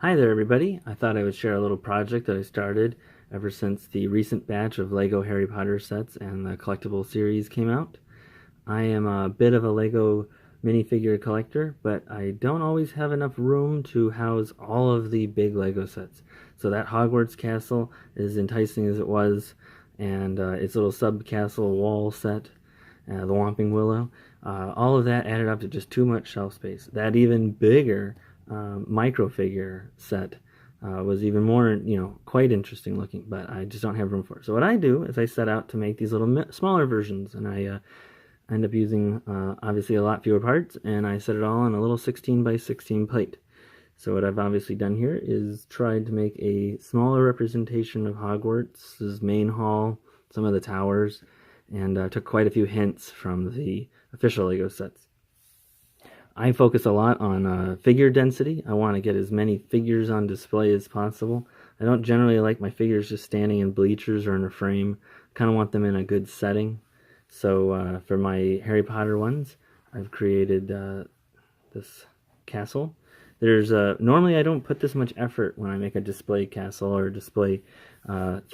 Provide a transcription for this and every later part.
Hi there everybody, I thought I would share a little project that I started ever since the recent batch of LEGO Harry Potter sets and the collectible series came out. I am a bit of a LEGO minifigure collector, but I don't always have enough room to house all of the big LEGO sets. So that Hogwarts castle, as enticing as it was, and its little sub-castle wall set, the Whomping Willow, all of that added up to just too much shelf space. That even bigger micro figure set was even more, quite interesting looking, but I just don't have room for it. So what I do is I set out to make these little smaller versions, and I end up using obviously a lot fewer parts, and I set it all on a little 16 by 16 plate. So what I've obviously done here is tried to make a smaller representation of Hogwarts' main hall, some of the towers, and took quite a few hints from the official LEGO sets. I focus a lot on figure density. I want to get as many figures on display as possible. I don't generally like my figures just standing in bleachers or in a frame. I kind of want them in a good setting. So for my Harry Potter ones, I've created this castle. There's normally I don't put this much effort when I make a display castle or a display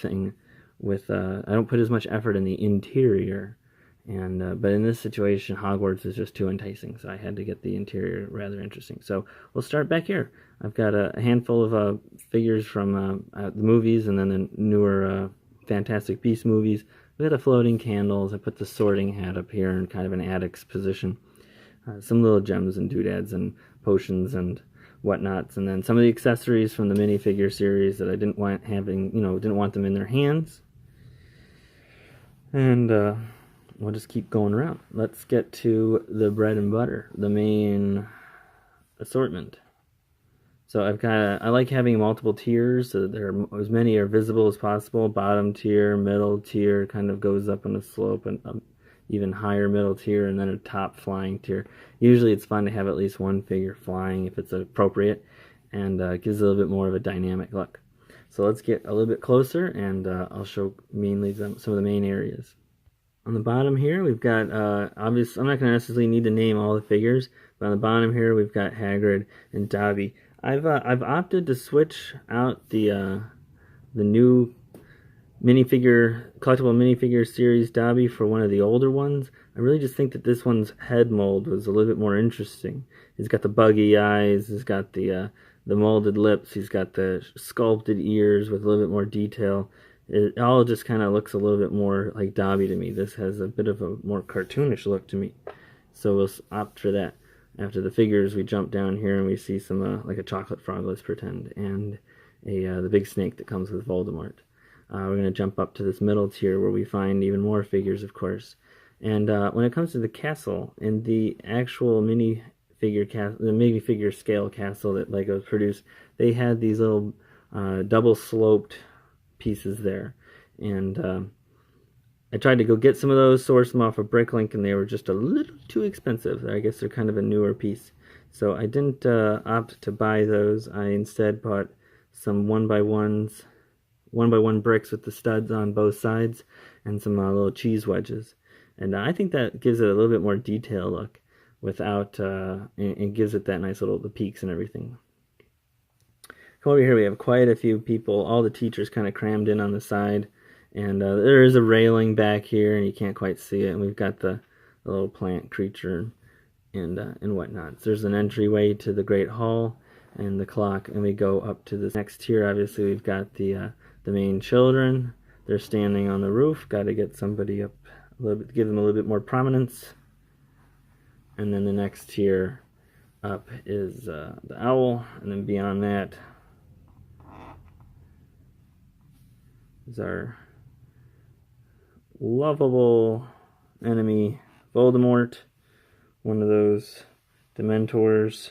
thing with I don't put as much effort in the interior, and but in this situation Hogwarts is just too enticing, so I had to get the interior rather interesting. So we'll start back here. I've got a handful of figures from the movies and then the newer Fantastic Beasts movies. We got the floating candles. I put the sorting hat up here in kind of an attic's position. Some little gems and doodads and potions and whatnots, and then some of the accessories from the minifigure series that I didn't want didn't want them in their hands. And we'll just keep going around. Let's get to the bread and butter, the main assortment. So I like having multiple tiers so that there are as many are visible as possible. Bottom tier, middle tier, kind of goes up on a slope, and even higher middle tier, and then a top flying tier. Usually it's fun to have at least one figure flying if it's appropriate, and gives a little bit more of a dynamic look. So let's get a little bit closer, and I'll show mainly some of the main areas. On the bottom here, we've got, obviously, I'm not going to necessarily need to name all the figures, but on the bottom here, we've got Hagrid and Dobby. I've opted to switch out the new collectible minifigure series Dobby for one of the older ones. I really just think that this one's head mold was a little bit more interesting. He's got the buggy eyes, he's got the molded lips, he's got the sculpted ears with a little bit more detail. It all just kind of looks a little bit more like Dobby to me. This has a bit of a more cartoonish look to me. So we'll opt for that. After the figures, we jump down here and we see some, like a chocolate frog, let's pretend, and the big snake that comes with Voldemort. We're going to jump up to this middle tier where we find even more figures, of course. And when it comes to the castle, in the actual minifigure scale castle that LEGO produced, they had these little double sloped pieces there, and I tried to go get some of those, source them off of Bricklink, and they were just a little too expensive. I guess they're kind of a newer piece, so I didn't opt to buy those. I instead bought some 1x1 bricks with the studs on both sides, and some little cheese wedges, and I think that gives it a little bit more detail look without and gives it that nice little the peaks and everything. Over here we have quite a few people, all the teachers kind of crammed in on the side, and there is a railing back here and you can't quite see it, and we've got the little plant creature and whatnot. So there's an entryway to the Great Hall and the clock, and we go up to this next tier. Obviously we've got the main children. They're standing on the roof. Got to get somebody up a little bit, give them a little bit more prominence. And then the next tier up is the owl, and then beyond that is our lovable enemy, Voldemort, one of those Dementors,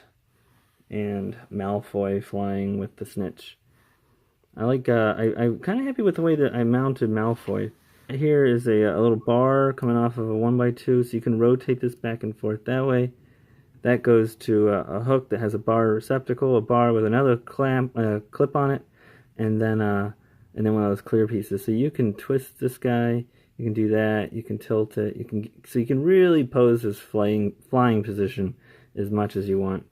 and Malfoy flying with the snitch. I'm kind of happy with the way that I mounted Malfoy. Here is a little bar coming off of a 1x2, so you can rotate this back and forth that way. That goes to a hook that has a bar receptacle, a bar with another clip on it, and then one of those clear pieces. So you can twist this guy, you can do that, you can tilt it, so you can really pose this flying position as much as you want.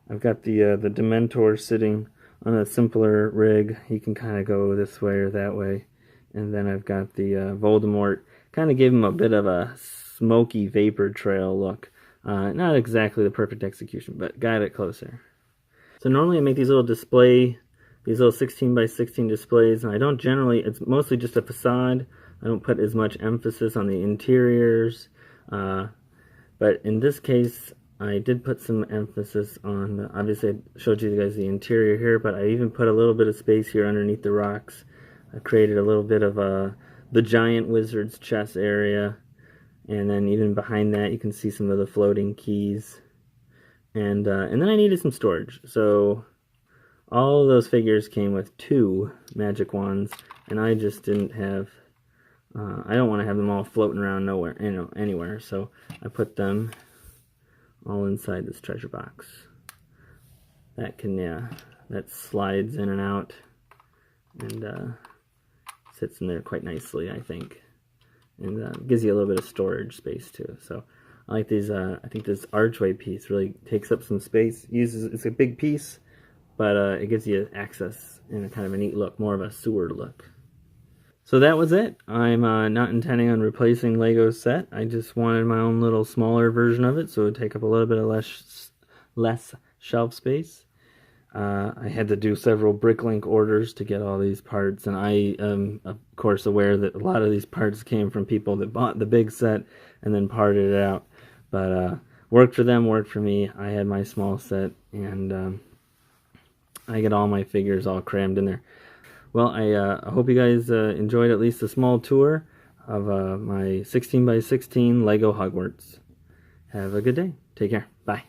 I've got the Dementor sitting on a simpler rig, you can kind of go this way or that way. And then I've got the Voldemort. Kind of gave him a bit of a smoky vapor trail look. Not exactly the perfect execution, but got it closer. So normally I make these little 16 by 16 displays, and I don't generally, it's mostly just a facade. I don't put as much emphasis on the interiors, but in this case, I did put some emphasis on, obviously I showed you guys the interior here, but I even put a little bit of space here underneath the rocks. I created a little bit of the giant wizard's chess area, and then even behind that you can see some of the floating keys. And then I needed some storage, so all of those figures came with 2 magic wands, and I just didn't have, I don't want to have them all floating around nowhere, anywhere, so I put them all inside this treasure box. That can, that slides in and out, and sits in there quite nicely, I think, and gives you a little bit of storage space too. So I like these. I think this archway piece really takes up some space. It's a big piece, but it gives you access in a kind of a neat look, more of a sewer look. So that was it. I'm not intending on replacing Lego's set. I just wanted my own little smaller version of it, so it would take up a little bit of less shelf space. I had to do several Bricklink orders to get all these parts, and I am, of course, aware that a lot of these parts came from people that bought the big set and then parted it out. But worked for them, worked for me. I had my small set, and I get all my figures all crammed in there. Well, I hope you guys enjoyed at least a small tour of my 16 by 16 Lego Hogwarts. Have a good day. Take care. Bye.